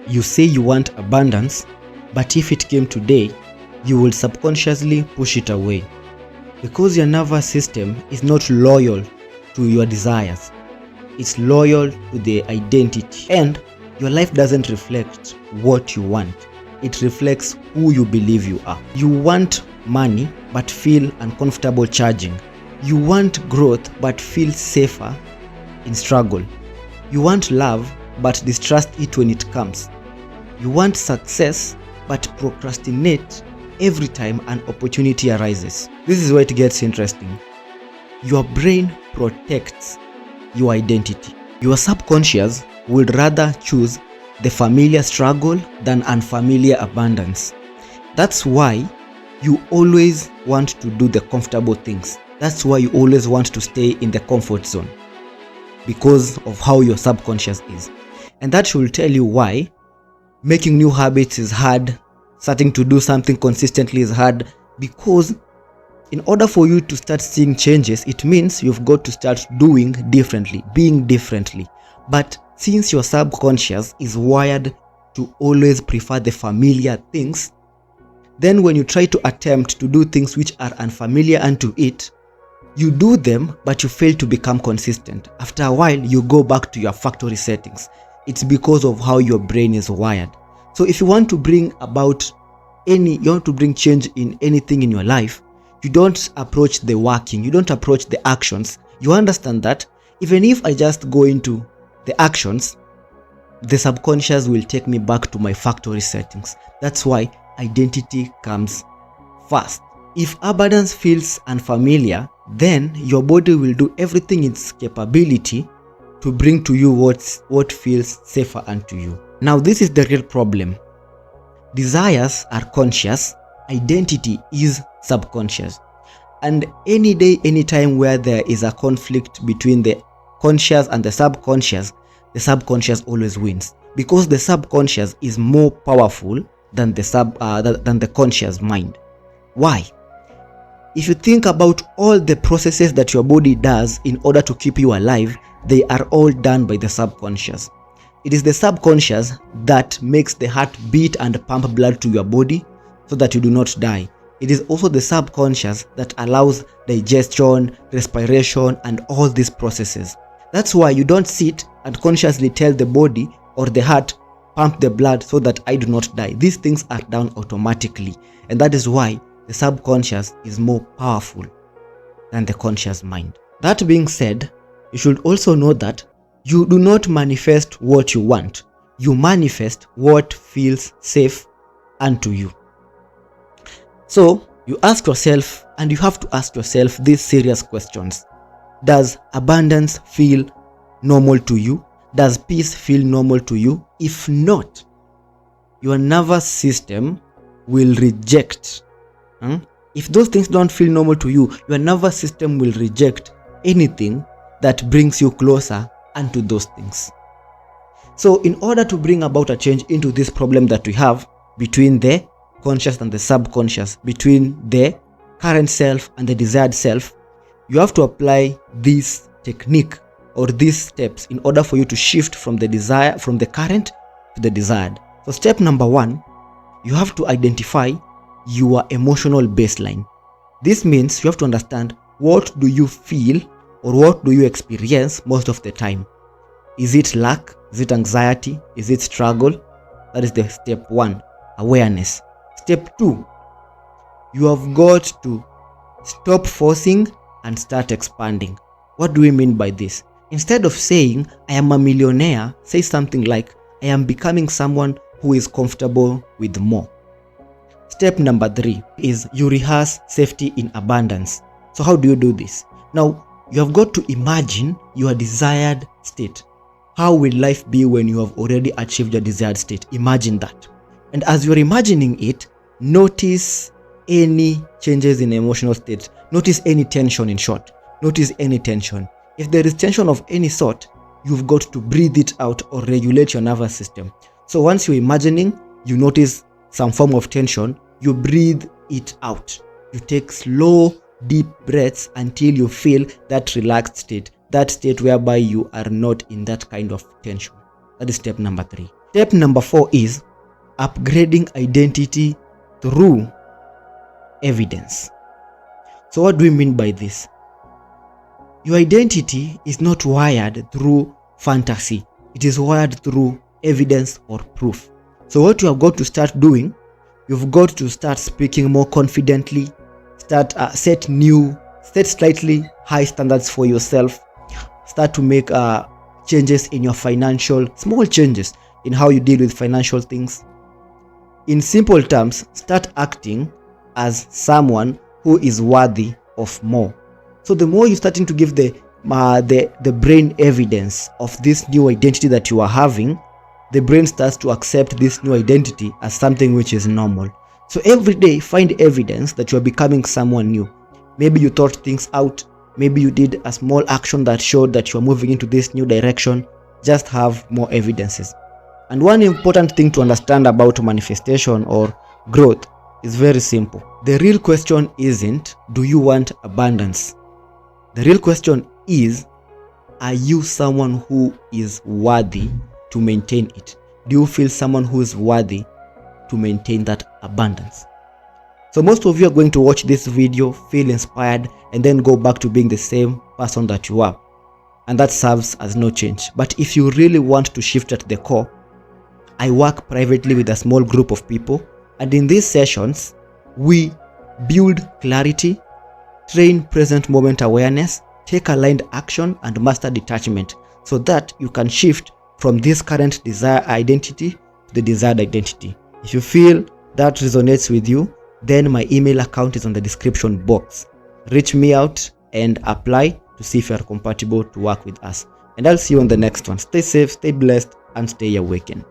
You say you want abundance, but if it came today, you will subconsciously push it away. Because your nervous system is not loyal to your desires. It's loyal to the identity. And your life doesn't reflect what you want. It reflects who you believe you are. You want money but feel uncomfortable charging. You want growth but feel safer in struggle. You want love but distrust it when it comes. You want success but procrastinate every time an opportunity arises. This is where it gets interesting. Your brain protects your identity. Your subconscious would rather choose the familiar struggle than unfamiliar abundance. That's why you always want to do the comfortable things. That's why you always want to stay in the comfort zone, because of how your subconscious is. And that should tell you why making new habits is hard, starting to do something consistently is hard, because in order for you to start seeing changes, it means you've got to start doing differently, being differently. But since your subconscious is wired to always prefer the familiar things, then when you try to attempt to do things which are unfamiliar unto it, you do them, but you fail to become consistent. After a while, you go back to your factory settings. It's because of how your brain is wired. So if you want to bring change in anything in your life, you don't approach the working, you don't approach the actions. You understand that even if I just go into the actions, the subconscious will take me back to my factory settings. That's why identity comes first. If abundance feels unfamiliar, then your body will do everything in its capability to bring to you what feels safer unto you. Now, this is the real problem. Desires are conscious, identity is subconscious. And any day, any time where there is a conflict between the conscious and the subconscious always wins, because the subconscious is more powerful than the conscious mind. Why? If you think about all the processes that your body does in order to keep you alive, they are all done by the subconscious. It is the subconscious that makes the heart beat and pump blood to your body so that you do not die. It is also the subconscious that allows digestion, respiration, and all these processes. That's why you don't sit and consciously tell the body or the heart, pump the blood so that I do not die. These things are done automatically. And that is why the subconscious is more powerful than the conscious mind. That being said, you should also know that you do not manifest what you want. You manifest what feels safe unto you. So you ask yourself, and you have to ask yourself these serious questions. Does abundance feel normal to you? Does peace feel normal to you? If not, your nervous system will reject. If those things don't feel normal to you, your nervous system will reject anything that brings you closer unto those things. So in order to bring about a change into this problem that we have between the conscious and the subconscious, between the current self and the desired self, you have to apply this technique or these steps in order for you to shift from the current to the desired. So step number 1, you have to identify your emotional baseline. This means you have to understand, what do you feel or what do you experience most of the time? Is it lack? Is it anxiety? Is it struggle? That is the step 1, awareness. Step 2, you have got to stop forcing and start expanding. What do we mean by this? Instead of saying, I am a millionaire, say something like, I am becoming someone who is comfortable with more. Step number 3 is you rehearse safety in abundance. So how do you do this? Now, you have got to imagine your desired state. How will life be when you have already achieved your desired state? Imagine that. And as you're imagining it, notice any changes in emotional state. Notice any tension, in short. Notice any tension. If there is tension of any sort, you've got to breathe it out or regulate your nervous system. So once you're imagining, you notice some form of tension, you breathe it out. You take slow, deep breaths until you feel that relaxed state, that state whereby you are not in that kind of tension. That is step number 3. Step number 4 is upgrading identity through evidence. So what do we mean by this? Your identity is not wired through fantasy. It is wired through evidence or proof. So what you have got to start doing, you've got to start speaking more confidently, start set slightly high standards for yourself, start to make changes in your small changes in how you deal with financial things. In simple terms, start acting as someone who is worthy of more. So the more you're starting to give the brain evidence of this new identity that you are having, the brain starts to accept this new identity as something which is normal. So every day, find evidence that you are becoming someone new. Maybe you thought things out. Maybe you did a small action that showed that you are moving into this new direction. Just have more evidences. And one important thing to understand about manifestation or growth is very simple. The real question isn't, do you want abundance? The real question is, are you someone who is worthy to maintain it? Do you feel someone who is worthy to maintain that abundance? So most of you are going to watch this video, feel inspired, and then go back to being the same person that you are. And that serves as no change. But if you really want to shift at the core, I work privately with a small group of people. And in these sessions, we build clarity, train present moment awareness, take aligned action, and master detachment so that you can shift from this current desired identity to the desired identity. If you feel that resonates with you, then my email account is on the description box. Reach me out and apply to see if you are compatible to work with us. And I'll see you on the next one. Stay safe, stay blessed, and stay awakened.